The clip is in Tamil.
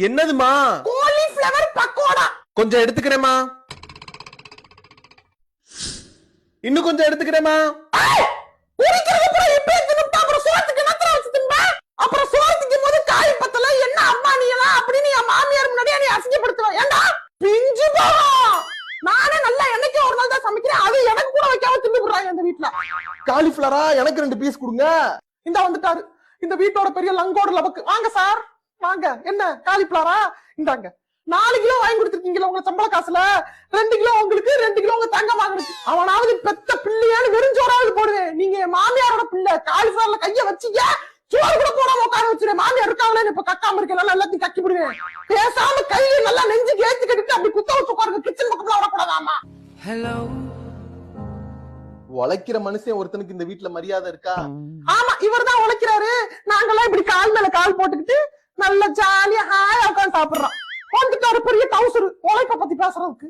என்னதுமா? காலிஃப்ளவர் பக்கோடா. கொஞ்சம் எடுத்துக்கிறேமா. இன்னும் கொஞ்சம் எடுத்துக்கிறேமா. குடிக்கிறது அப்புறம் இப்ப தின்னுட்டா அப்புறம் சோத்துக்கு என்னத்துல வச்சு தின்பா? அப்புறம் சோத்துக்கு போது காய் பத்தல என்ன அம்மா நீ எல்லாம் அப்படின்னு என் மாமியார் முன்னாடியே நீ அசிங்கப்படுத்துவ. ஏண்டா பிஞ்சு போகும். நானே நல்லா என்னைக்கு ஒரு நாள் தான் சமைக்கிறேன். அது எனக்கு கூட வைக்காம தின்னு போடுறாங்க இந்த வீட்டுல. காலிஃபிளவரா? எனக்கு 2 பீஸ் கொடுங்க. இந்த வந்துட்டாரு இந்த வீட்டோட பெரிய லங்கோட லபக்கு. வாங்க சார் வாங்க. என்ன காலிஃபிளவரா? இந்தாங்க 4 கிலோ வாங்கி கொடுத்துருக்கீங்களா உங்க சம்பள காசுல. 2 கிலோ உங்களுக்கு, 2 கிலோ உங்க தங்க வாங்குறதுக்கு. அவனாவது பெத்த பிள்ளையான்னு வெறிஞ்சோராவது போடுவேன். நீங்க மாமியாரோட பிள்ளை. காலிஃபிளவர்ல கைய வச்சீங்க சோறு கூட போடாம உட்கார வச்சிருவேன். மாமியார் இருக்காங்களே இப்ப கக்காம இருக்கல எல்லாத்தையும் கக்கி விடுவேன். பேசாம கையில நல்லா நெஞ்சு ஏத்தி கட்டிட்டு அப்படி குத்த வச்சு உட்காருங்க. கிச்சன் பக்கத்துல வரக்கூடாதாமா. ஹலோ. உழைக்கிற மனுஷன் ஒருத்தனுக்கு இந்த வீட்டுல மரியாதை இருக்கா? ஆமா இவர்தான் உழைக்கிறாரு. நாங்கெல்லாம் இப்படி கால் மேல கால் போட்டுக்கிட்டு நல்ல ஜாலியா ஹாயா உட்காந்து சாப்பிடுறோம். வந்துட்டாரு பெரிய டவுசர் உழைப்ப பத்தி பேசுறதுக்கு.